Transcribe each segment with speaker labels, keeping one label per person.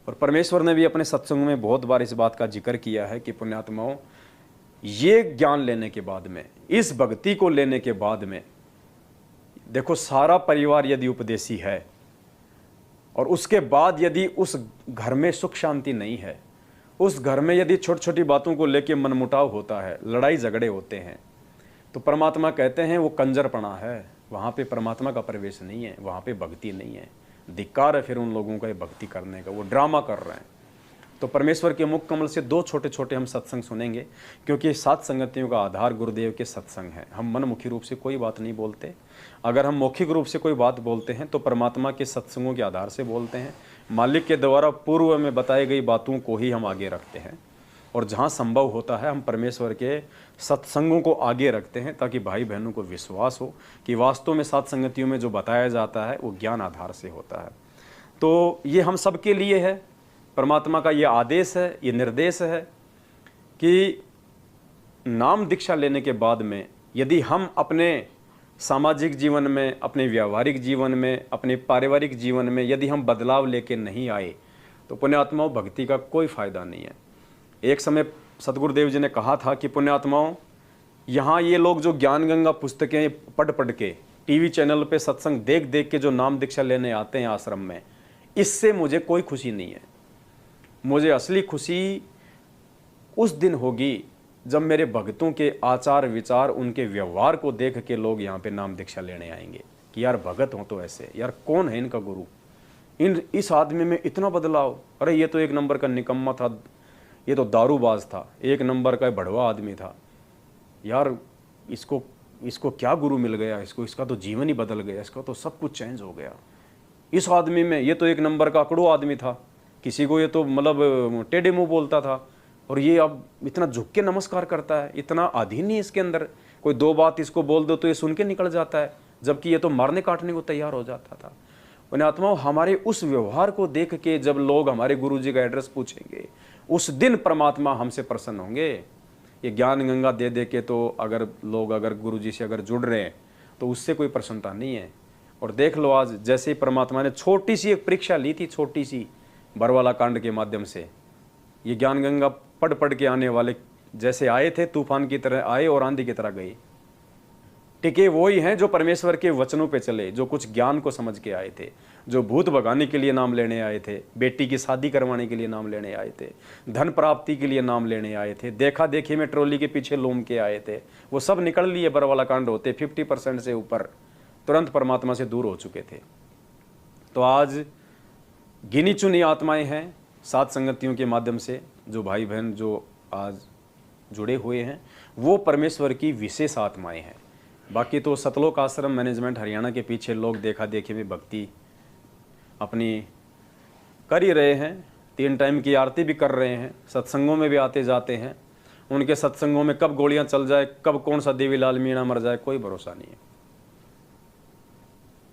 Speaker 1: और परमेश्वर ने भी अपने सत्संग में बहुत बार इस बात का जिक्र किया है कि पुण्यात्माओं, ये ज्ञान लेने के बाद में, इस भक्ति को लेने के बाद में, देखो सारा परिवार यदि उपदेशी है और उसके बाद यदि उस घर में सुख शांति नहीं है, उस घर में यदि छोटी छोटी बातों को लेकर मनमुटाव होता है, लड़ाई झगड़े होते हैं, तो परमात्मा कहते हैं वो कंजरपना है, वहाँ पे परमात्मा का प्रवेश नहीं है, वहाँ पे भक्ति नहीं है। धिक्कार है फिर उन लोगों का ये भक्ति करने का, वो ड्रामा कर रहे हैं। तो परमेश्वर के मुख कमल से 2 छोटे छोटे हम सत्संग सुनेंगे, क्योंकि 7 संगतियों का आधार गुरुदेव के सत्संग है। हम मनमुखी रूप से कोई बात नहीं बोलते, अगर हम मौखिक रूप से कोई बात बोलते हैं तो परमात्मा के सत्संगों के आधार से बोलते हैं। मालिक के द्वारा पूर्व में बताई गई बातों को ही हम आगे रखते हैं, और जहाँ संभव होता है हम परमेश्वर के सत्संगों को आगे रखते हैं, ताकि भाई बहनों को विश्वास हो कि वास्तव में 7 संगतियों में जो बताया जाता है वो ज्ञान आधार से होता है। तो ये हम सबके लिए है, परमात्मा का ये आदेश है, ये निर्देश है कि नाम दीक्षा लेने के बाद में यदि हम अपने सामाजिक जीवन में, अपने व्यावहारिक जीवन में, अपने पारिवारिक जीवन में यदि हम बदलाव लेके नहीं आए तो पुण्यात्माओं भक्ति का कोई फायदा नहीं है। एक समय सतगुरुदेव जी ने कहा था कि पुण्यात्माओं, यहाँ ये लोग जो ज्ञान गंगा पुस्तकें पढ़ पढ़ के, टीवी चैनल पे सत्संग देख देख के जो नाम दीक्षा लेने आते हैं आश्रम में, इससे मुझे कोई खुशी नहीं है। मुझे असली खुशी उस दिन होगी जब मेरे भक्तों के आचार विचार, उनके व्यवहार को देख के लोग यहाँ पे नाम दीक्षा लेने आएंगे कि यार भगत हो तो ऐसे, यार कौन है इनका गुरु, इस आदमी में इतना बदलाव, अरे ये तो 1 नंबर का निकम्मा था, ये तो दारूबाज था, 1 नंबर का भड़वा आदमी था, यार इसको क्या गुरु मिल गया, इसका तो जीवन ही बदल गया, इसका तो सब कुछ चेंज हो गया। इस आदमी में, ये तो 1 नंबर का अकड़ू आदमी था, किसी को ये तो मतलब टेढ़े मुंह बोलता था, और ये अब इतना झुक के नमस्कार करता है, इतना अधीन ही इसके अंदर, कोई 2 बात इसको बोल दो तो ये सुन के निकल जाता है, जबकि ये तो मारने काटने को तैयार हो जाता था। पुण्यात्माओं, हमारे उस व्यवहार को देख के जब लोग हमारे गुरु जी का एड्रेस पूछेंगे, उस दिन परमात्मा हमसे प्रसन्न होंगे। ये ज्ञान गंगा दे दे के तो अगर गुरु जी से अगर जुड़ रहे हैं तो उससे कोई प्रसन्नता नहीं है। और देख लो आज जैसे ही परमात्मा ने छोटी सी एक परीक्षा ली थी, छोटी सी बरवाला कांड के माध्यम से, ये ज्ञान गंगा पढ़ पढ़ के आने वाले जैसे आए थे, तूफान की तरह आए और आंधी की तरह गए। टिके वही हैं जो परमेश्वर के वचनों पे चले, जो कुछ ज्ञान को समझ के आए थे, जो भूत भगाने के लिए नाम लेने आए थे, बेटी की शादी करवाने के लिए नाम लेने आए थे, धन प्राप्ति के लिए नाम लेने आए थे, देखा देखी में ट्रॉली के पीछे लोम के आए थे, वो सब निकल लिए बरवाला कांड होते 50% से ऊपर तुरंत परमात्मा से दूर हो चुके थे। तो आज गिनी चुनी आत्माएं हैं 7 संगतियों के माध्यम से, जो भाई बहन जो आज जुड़े हुए हैं वो परमेश्वर की विशेष आत्माएं हैं। बाकी तो सतलोक आश्रम मैनेजमेंट हरियाणा के पीछे लोग देखा देखी में भक्ति अपनी कर ही रहे हैं, 3 टाइम की आरती भी कर रहे हैं, सत्संगों में भी आते जाते हैं। उनके सत्संगों में कब गोलियां चल जाए, कब कौन सा देवीलाल मीणा मर जाए, कोई भरोसा नहीं है।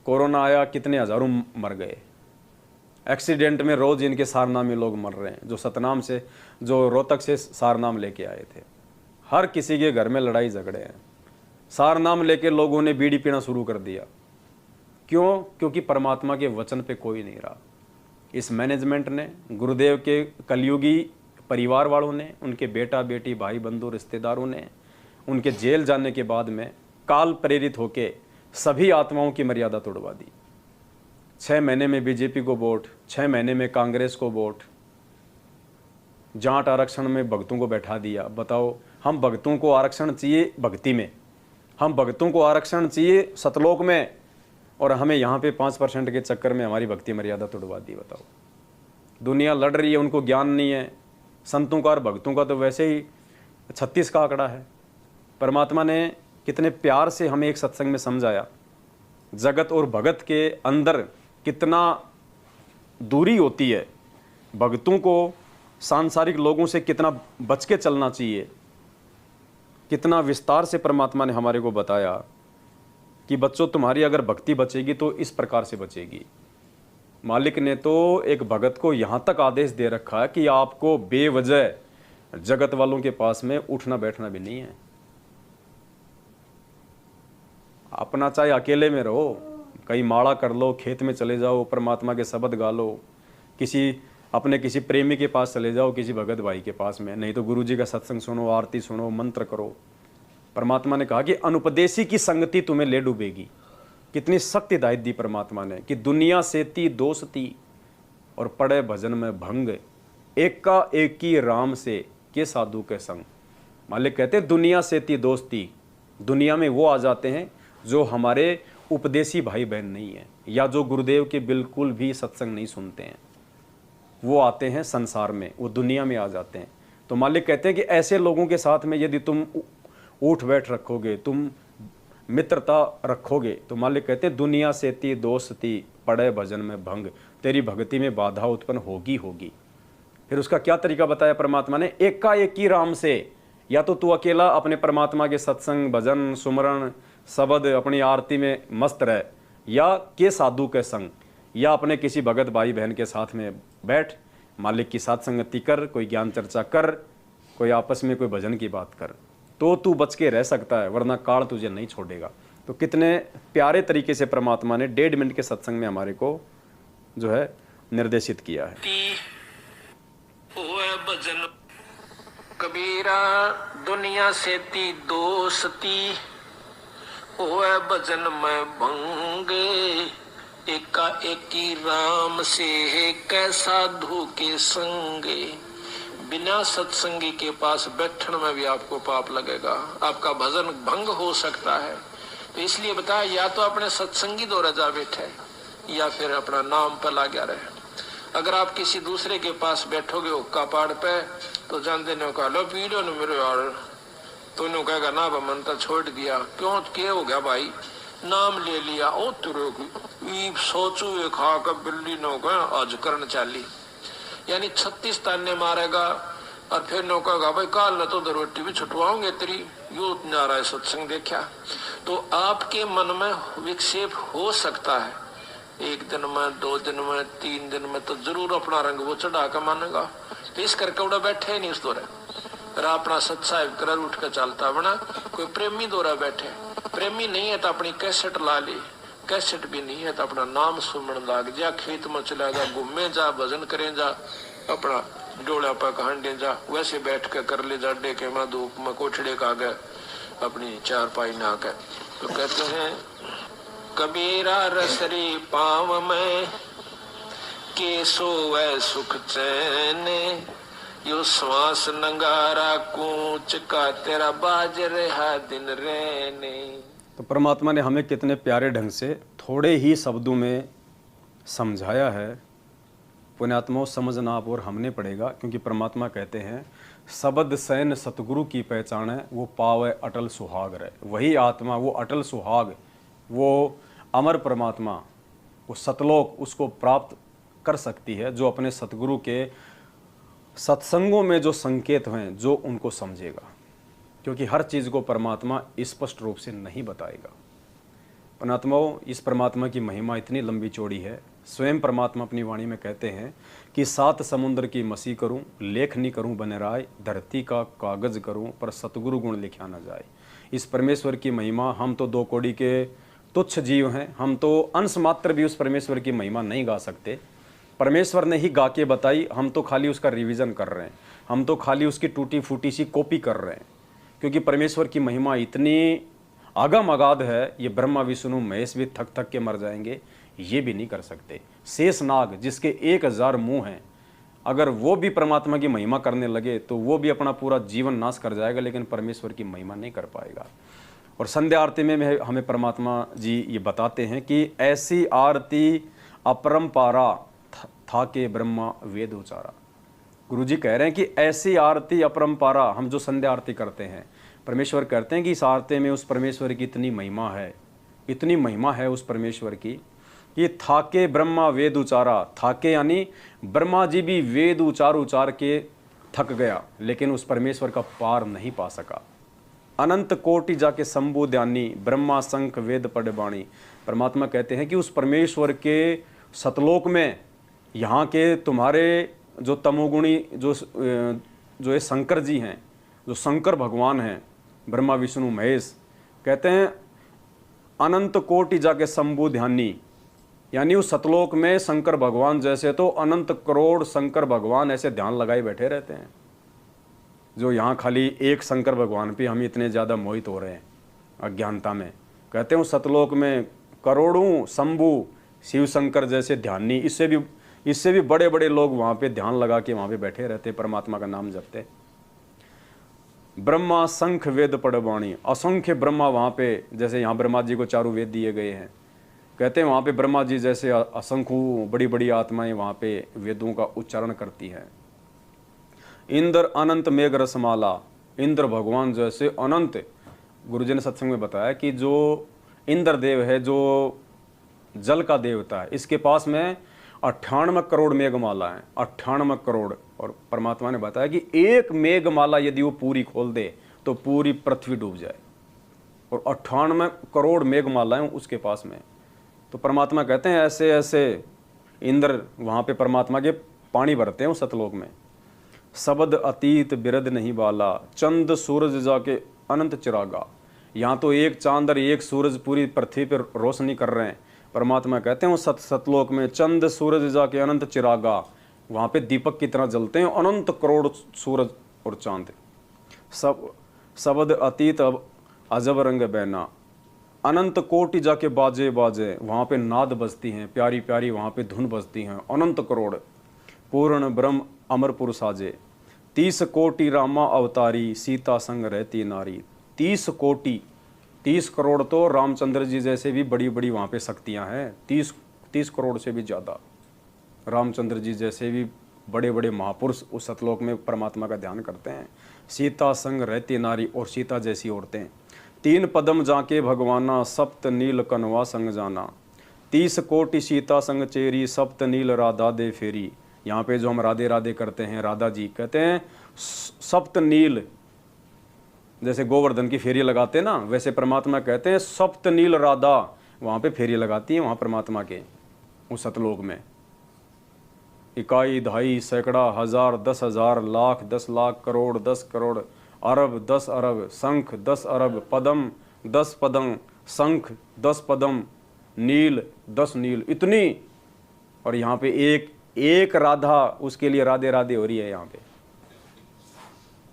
Speaker 1: कोरोना आया, कितने हजारों मर गए, एक्सीडेंट में रोज इनके सारनामे लोग मर रहे हैं, जो सतनाम से, जो रोहतक से सारनाम लेके आए थे। हर किसी के घर में लड़ाई झगड़े हैं, सारनाम लेके लोगों ने बीड़ी पीना शुरू कर दिया। क्यों? क्योंकि परमात्मा के वचन पे कोई नहीं रहा। इस मैनेजमेंट ने, गुरुदेव के कलयुगी परिवार वालों ने, उनके बेटा बेटी भाई बंधु रिश्तेदारों ने, उनके जेल जाने के बाद में काल प्रेरित होके सभी आत्माओं की मर्यादा तोड़वा दी। 6 महीने में बीजेपी को वोट, 6 महीने में कांग्रेस को वोट, जाट आरक्षण में भक्तों को बैठा दिया। बताओ, हम भक्तों को आरक्षण चाहिए भक्ति में, हम भक्तों को आरक्षण चाहिए सतलोक में, और हमें यहाँ पे 5% के चक्कर में हमारी भक्ति मर्यादा तोड़वा दी। बताओ, दुनिया लड़ रही है, उनको ज्ञान नहीं है। संतों का और भक्तों का तो वैसे ही 36 का आंकड़ा है। परमात्मा ने कितने प्यार से हमें एक सत्संग में समझाया, जगत और भगत के अंदर कितना दूरी होती है, भक्तों को सांसारिक लोगों से कितना बच के चलना चाहिए। कितना विस्तार से परमात्मा ने हमारे को बताया कि बच्चों, तुम्हारी अगर भक्ति बचेगी तो इस प्रकार से बचेगी। मालिक ने तो एक भगत को यहाँ तक आदेश दे रखा है कि आपको बेवजह जगत वालों के पास में उठना बैठना भी नहीं है। अपना चाहे अकेले में रहो, कहीं माड़ा कर लो, खेत में चले जाओ, परमात्मा के शब्द गा लो, किसी अपने किसी प्रेमी के पास चले जाओ, किसी भगत भाई के पास में, नहीं तो गुरु जी का सत्संग सुनो, आरती सुनो, मंत्र करो। परमात्मा ने कहा कि अनुपदेशी की संगति तुम्हें ले डूबेगी। कितनी सख्त हिदायत दी परमात्मा ने कि दुनिया सेती दोस्ती और पड़े भजन में भंग, एक का एक ही राम से के साधु के संग। मालिक कहते हैं दुनिया सेती दोस्ती, दुनिया में वो आ जाते हैं जो हमारे उपदेशी भाई बहन नहीं है, या जो गुरुदेव के बिल्कुल भी सत्संग नहीं सुनते हैं, वो आते हैं संसार में, वो दुनिया में आ जाते हैं। तो मालिक कहते हैं कि ऐसे लोगों के साथ में यदि तुम उठ बैठ रखोगे, तुम मित्रता रखोगे, तो मालिक कहते हैं दुनिया सेती दोस्ती पड़े भजन में भंग, तेरी भक्ति में बाधा उत्पन्न होगी होगी। फिर उसका क्या तरीका बताया परमात्मा ने, एक का एक ही राम से, या तो तू अकेला अपने परमात्मा के सत्संग भजन सुमरण शब्द अपनी आरती में मस्त रह, या के साधु के संग, या अपने किसी भगत भाई बहन के साथ में बैठ, मालिक की साथ संगति कर, कोई ज्ञान चर्चा कर, कोई आपस में कोई भजन की बात कर, तो तू बच के रह सकता है, वरना काल तुझे नहीं छोड़ेगा। तो कितने प्यारे तरीके से परमात्मा ने 1.5 मिनट के सत्संग में हमारे को जो है निर्देशित किया है।
Speaker 2: भजन कबीरा दुनिया सेती दोस्ती, ओए भजन में भंगे, एका एकी राम से कै साधु के संगे। बिना सत्संगी के पास बैठने में भी आपको पाप लगेगा, आपका भजन भंग हो सकता है। तो इसलिए बताया, या तो अपने सत्संगी दौरा जा बैठे, या फिर अपना नाम पर लगा रहे। अगर आप किसी दूसरे के पास बैठोगे हुक्का पाड़ पे, तो जानते ने कहा लो पी लो न मेरे यार, तो उन्होंने कहेगा ना मन तो छोड़ दिया। क्यों क्या हो गया भाई, नाम ले लिया, ओ तेरे की सोचू ये खा कर बिल्ली नो गए आज करन चाली, यानी 36 ताने मारेगा। और फिर नो कहेगा भाई काल न तो रोटी भी छुटवाओगे तेरी, यो नारा सत्संग देखा। तो आपके मन में विक्षेप हो सकता है, 1 दिन में 2 दिन में 3 दिन में तो जरूर अपना रंग वो चढ़ा कर मानेगा। तो इस करके उड़ा बैठे नहीं उस दौरे, अपना सत्साहिब कर उठ कर चलता बना। कोई प्रेमी दौरा बैठे, प्रेमी नहीं है तो अपनी कैसेट ला ली, कैसेट भी नहीं है तो अपना नाम सुमन लाग जा, खेत में चला जा, घूमे जा, भजन करें जा, अपना डोला पर हांडे जा, वैसे बैठ के कर ले जा, डेके में धूप में कोठड़े का गए अपनी चारपाई ना के। तो कहते हैं कबीरा रसरी पाव में के सोवे सुख चैन, यो श्वास नंगारा कूच का तेरा बाज रहा दिन रहने।
Speaker 1: तो परमात्मा ने हमें कितने प्यारे ढंग से थोड़े ही शब्दों में समझाया है। पुण्यात्माओं समझना आप और हमने पड़ेगा, क्योंकि परमात्मा कहते हैं शब्द सैन सतगुरु की पहचान है, वो पावे अटल सुहाग रहे। वही आत्मा, वो अटल सुहाग, वो अमर परमात्मा, वो सतलोक उसको प्राप्त कर सकती है जो अपने सतगुरु के सत्संगों में जो संकेत हैं, जो उनको समझेगा। क्योंकि हर चीज़ को परमात्मा स्पष्ट रूप से नहीं बताएगा। पुण्यात्माओं, इस परमात्मा की महिमा इतनी लंबी चौड़ी है। स्वयं परमात्मा अपनी वाणी में कहते हैं कि 7 समुद्र की मसी करूं, लेख नहीं करूं बने राय, धरती का कागज करूं, पर सतगुरु गुण लिखा न जाए। इस परमेश्वर की महिमा, हम तो 2 कौड़ी के तुच्छ जीव हैं, हम तो अंश मात्र भी उस परमेश्वर की महिमा नहीं गा सकते। परमेश्वर ने ही गा के बताई, हम तो खाली उसका रिवीजन कर रहे हैं, हम तो खाली उसकी टूटी फूटी सी कॉपी कर रहे हैं। क्योंकि परमेश्वर की महिमा इतनी आगम अगाध है, ये ब्रह्मा विष्णु महेश भी थक थक के मर जाएंगे, ये भी नहीं कर सकते। शेष नाग जिसके 1000 मुंह हैं, अगर वो भी परमात्मा की महिमा करने लगे तो वो भी अपना पूरा जीवन नाश कर जाएगा, लेकिन परमेश्वर की महिमा नहीं कर पाएगा। और संध्या आरती में हमें परमात्मा जी ये बताते हैं कि ऐसी आरती अपरंपारा था के ब्रह्मा वेद उचारा। गुरु जी कह रहे हैं कि ऐसी आरती अपरंपारा, हम जो संध्या आरती करते हैं, परमेश्वर कहते हैं कि इस आरती में उस परमेश्वर की इतनी महिमा है, इतनी महिमा है उस परमेश्वर की, कि थाके ब्रह्मा वेद उचारा। थाके यानी ब्रह्मा जी भी वेद उचार के थक गया, लेकिन उस परमेश्वर का पार नहीं पा सका। अनंत कोटि जाके शंभु ध्यानी, ब्रह्मा शंख वेद पढ़ बाणी। परमात्मा कहते हैं कि उस परमेश्वर के सतलोक में यहाँ के तुम्हारे जो तमोगुणी जो ये शंकर जी हैं, जो शंकर भगवान हैं, ब्रह्मा विष्णु महेश, कहते हैं अनंत कोटि जाके शंभु ध्यानी, यानी उस सतलोक में शंकर भगवान जैसे तो अनंत करोड़ शंकर भगवान ऐसे ध्यान लगाए बैठे रहते हैं, जो यहाँ खाली एक शंकर भगवान पे हम इतने ज़्यादा मोहित हो रहे हैं अज्ञानता में। कहते हैं उस सतलोक में करोड़ों शंभु शिव शंकर जैसे ध्यानी, इससे भी बड़े बड़े लोग वहाँ पे ध्यान लगा के वहाँ पे बैठे रहते, परमात्मा का नाम जपते। ब्रह्मा शंख वेद पड़वाणी, असंख्य ब्रह्मा वहाँ पे, जैसे यहाँ ब्रह्मा जी को चारों वेद दिए गए हैं, कहते हैं वहाँ पे ब्रह्मा जी जैसे असंख्य बड़ी बड़ी आत्माएं वहाँ पे वेदों का उच्चारण करती हैं। इंद्र अनंत मेघ रसमाला, इंद्र भगवान जैसे अनंत, गुरुजी ने सत्संग में बताया कि जो इंद्र देव है, जो जल का देवता है, इसके पास में 98 करोड़ मेघमाला है, 98 करोड़। और परमात्मा ने बताया कि एक मेघमाला यदि वो पूरी खोल दे तो पूरी पृथ्वी डूब जाए, और 98 करोड़ मेघमालाएं उसके पास में। तो परमात्मा कहते हैं ऐसे ऐसे इंद्र वहाँ पे परमात्मा के पानी भरते हैं उस सतलोक में। शब्द अतीत बिरद नहीं बाला, चंद सूरज जाके अनंत चिरागा, यहाँ तो एक चांद और एक सूरज पूरी पृथ्वी पर रोशनी कर रहे हैं। परमात्मा कहते हैं उस सतलोक में चंद सूरज जाके अनंत चिरागा, वहाँ पे दीपक की तरह जलते हैं अनंत करोड़ सूरज और चांद। शब्द अतीत अब अजब रंग बैना, अनंत कोटि जाके बाजे बाजे, वहाँ पे नाद बजती हैं, प्यारी प्यारी वहाँ पे धुन बजती हैं, अनंत करोड़। पूर्ण ब्रह्म अमरपुर साजे, 30 कोटि रामा अवतारी, सीता संग रहती नारी। 30 कोटि, 30 करोड़ तो रामचंद्र जी जैसे भी बड़ी बड़ी वहाँ पे शक्तियाँ हैं, 30 करोड़ से भी ज़्यादा रामचंद्र जी जैसे भी बड़े बड़े महापुरुष उस सतलोक में परमात्मा का ध्यान करते हैं। सीता संग रहती नारी, और सीता जैसी औरतें। 3 पदम जाके भगवाना, सप्त नील कनवा संग जाना। 30 कोटि सीता संग चेरी, सप्त नील राधा दे फेरी। यहाँ पे जो हम राधे राधे करते हैं, राधा जी कहते हैं सप्त नील, जैसे गोवर्धन की फेरी लगाते हैं ना, वैसे परमात्मा कहते हैं सप्त नील राधा वहाँ पे फेरी लगाती है वहाँ परमात्मा के उस सतलोक में। इकाई दहाई सैकड़ा हजार 10,000 लाख 10 लाख करोड़ 10 करोड़ अरब 10 अरब, शंख 10 अरब, पदम 10 पदम, शंख 10 पदम, नील 10 नील, इतनी। और यहाँ पे एक राधा, उसके लिए राधे राधे हो रही है यहाँ पे।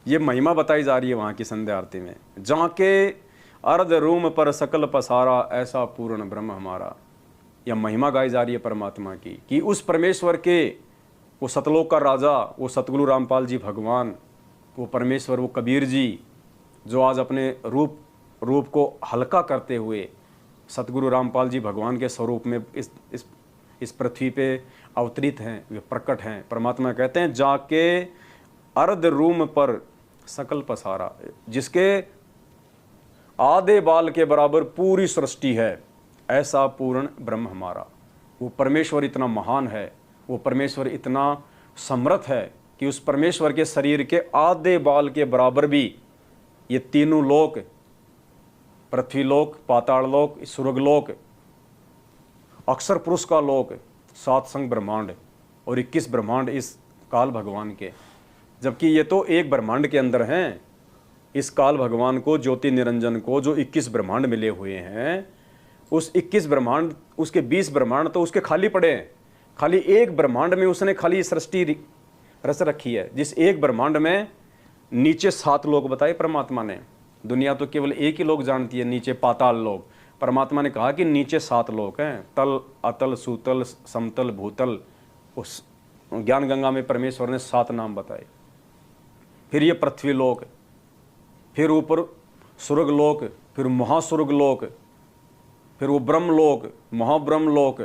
Speaker 1: ये महिमा बताई जा रही है वहाँ की संध्या आरती में। जाके अर्ध रूम पर सकल पसारा, ऐसा पूर्ण ब्रह्म हमारा। यह महिमा गाई जा रही है परमात्मा की कि उस परमेश्वर के, वो सतलोक का राजा, वो सतगुरु रामपाल जी भगवान, वो परमेश्वर, वो कबीर जी, जो आज अपने रूप को हल्का करते हुए सतगुरु रामपाल जी भगवान के स्वरूप में इस पृथ्वी पे अवतरित हैं, वे प्रकट हैं। परमात्मा कहते हैं जाके अर्ध रूम पर सकल पसारा, जिसके आधे बाल के बराबर पूरी सृष्टि है, ऐसा पूर्ण ब्रह्म हमारा। वो परमेश्वर इतना महान है, वो परमेश्वर इतना समर्थ है कि उस परमेश्वर के शरीर के आधे बाल के बराबर भी ये तीनों लोक, पृथ्वी लोक, पाताल लोक, स्वर्गलोक, अक्षर पुरुष का लोक, 7 संग ब्रह्मांड और 21 ब्रह्मांड इस काल भगवान के, जबकि ये तो एक ब्रह्मांड के अंदर हैं। इस काल भगवान को, ज्योति निरंजन को जो 21 ब्रह्मांड मिले हुए हैं, उस 21 ब्रह्मांड, उसके 20 ब्रह्मांड तो उसके खाली पड़े हैं। खाली एक ब्रह्मांड में उसने खाली सृष्टि रच रखी है, जिस एक ब्रह्मांड में नीचे 7 लोक बताए परमात्मा ने। दुनिया तो केवल एक ही लोक जानती है, नीचे पाताल लोक। परमात्मा ने कहा कि नीचे 7 लोक हैं, तल, अतल, सूतल, समतल, भूतल। उस ज्ञान गंगा में परमेश्वर ने 7 नाम बताए। फिर ये पृथ्वी लोक, फिर ऊपर स्वर्ग लोक, फिर महास्वर्ग लोक, फिर वो ब्रह्मलोक, महाब्रह्म लोक,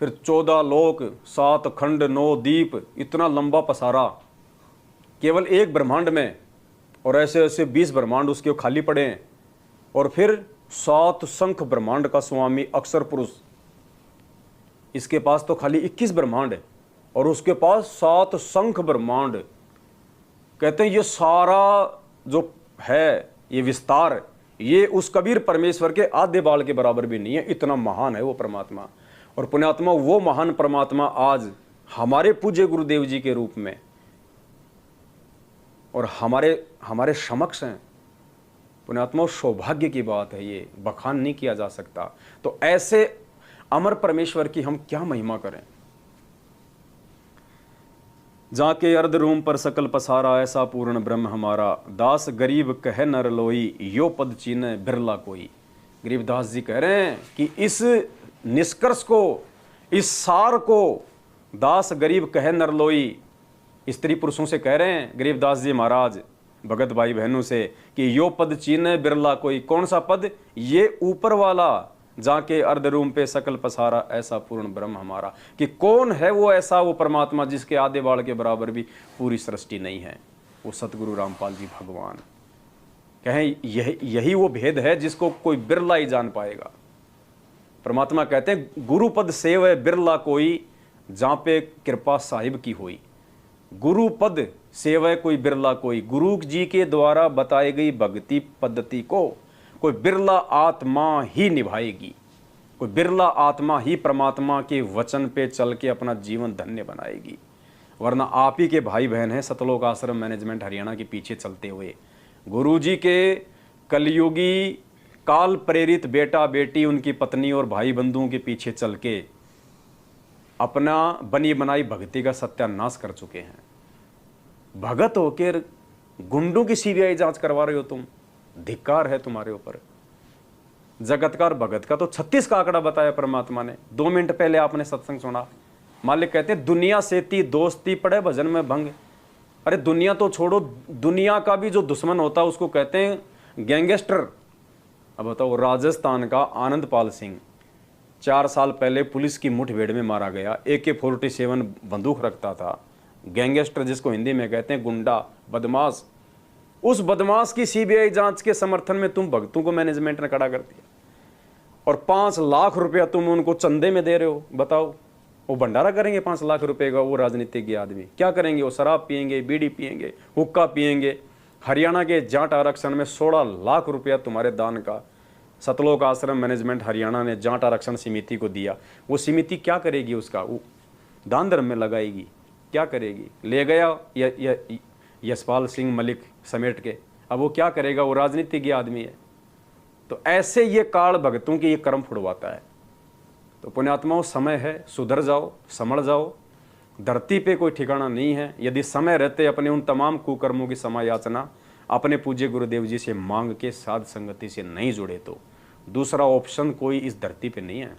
Speaker 1: फिर 14 लोक, 7 खंड, 9 दीप, इतना लंबा पसारा केवल एक ब्रह्मांड में। और ऐसे ऐसे 20 ब्रह्मांड उसके खाली पड़े हैं। और फिर 7 शंख ब्रह्मांड का स्वामी अक्षर पुरुष, इसके पास तो खाली 21 ब्रह्मांड है, और उसके पास 7 शंख ब्रह्मांड। कहते हैं ये सारा जो है, ये विस्तार, ये उस कबीर परमेश्वर के आधे बाल के बराबर भी नहीं है, इतना महान है वो परमात्मा। और पुण्यात्मा, वो महान परमात्मा आज हमारे पूज्य गुरुदेव जी के रूप में और हमारे समक्ष हैं। पुण्यात्मा, सौभाग्य की बात है, ये बखान नहीं किया जा सकता। तो ऐसे अमर परमेश्वर की हम क्या महिमा करें। जाके अर्ध रूम पर सकल पसारा, ऐसा पूर्ण ब्रह्म हमारा। दास गरीब कह नर लोई, यो पद चीने बिरला कोई। गरीबदास जी कह रहे हैं कि इस निष्कर्ष को, इस सार को दास गरीब कह नर लोई, स्त्री पुरुषों से कह रहे हैं गरीबदास जी महाराज भगत भाई बहनों से कि यो पद चीने बिरला कोई। कौन सा पद? ये ऊपर वाला, जाके अर्ध रूम पे सकल पसारा, ऐसा पूर्ण ब्रह्म हमारा। कि कौन है वो ऐसा, वो परमात्मा जिसके आधे बाड़ के बराबर भी पूरी सृष्टि नहीं है? वो सतगुरु रामपाल जी भगवान कहें यही वो भेद है जिसको कोई बिरला ही जान पाएगा। परमात्मा कहते हैं गुरु पद सेव बिरला कोई, जहां पे कृपा साहिब की हुई। गुरु पद सेवय कोई बिरला कोई। गुरु जी के द्वारा बताई गई भक्ति पद्धति को कोई बिरला आत्मा ही निभाएगी। कोई बिरला आत्मा ही परमात्मा के वचन पे चल के अपना जीवन धन्य बनाएगी। वरना आप ही के भाई बहन हैं सतलोक आश्रम मैनेजमेंट हरियाणा के पीछे चलते हुए, गुरु जी के कलयुगी काल प्रेरित बेटा बेटी, उनकी पत्नी और भाई बंधुओं के पीछे चल के अपना बनी बनाई भक्ति का सत्यानाश कर चुके हैं। भगत होकर गुंडों की सीबीआई जांच करवा रहे हो तुम, धिक्कार है तुम्हारे ऊपर। जगतकार भगत का तो 36 का आंकड़ा बताया परमात्मा ने। 2 मिनट पहले आपने सत्संग सुना, मालिक कहते दुनिया से ती दोस्ती पड़े भजन में भंग। अरे दुनिया तो छोड़ो, दुनिया का भी जो दुश्मन होता है उसको कहते हैं गैंगस्टर। अब बताओ, राजस्थान का आनंदपाल सिंह 4 साल पहले पुलिस की मुठभेड़ में मारा गया। AK-47 बंदूक रखता था। गैंगस्टर जिसको हिंदी में कहते हैं गुंडा, बदमाश। उस बदमाश की सीबीआई जांच के समर्थन में तुम भक्तों को मैनेजमेंट ने खड़ा कर दिया और 5 लाख रुपया तुम उनको चंदे में दे रहे हो। बताओ, वो भंडारा करेंगे 5 लाख रुपए का? वो राजनीतिज्ञ आदमी क्या करेंगे? वो शराब पियेंगे, बीड़ी पियेंगे, हुक्का पियेंगे। हरियाणा के जाट आरक्षण में 16 लाख रुपया तुम्हारे दान का सतलोक आश्रम मैनेजमेंट हरियाणा ने जाट आरक्षण समिति को दिया। वो समिति क्या करेगी? उसका वो दान धर्म में लगाएगी। क्या करेगी? ले गया यशपाल सिंह मलिक समेट के, अब वो क्या करेगा? वो राजनीतिज्ञ आदमी है। तो ऐसे ये काल भगतों की ये कर्म फुड़वाता है। तो पुण्यात्माओं, समय है, सुधर जाओ, समझ जाओ। धरती पे कोई ठिकाना नहीं है। यदि समय रहते अपने उन तमाम कुकर्मों की समायाचना अपने पूज्य गुरुदेव जी से मांग के साध संगति से नहीं जुड़े तो दूसरा ऑप्शन कोई इस धरती पे नहीं है।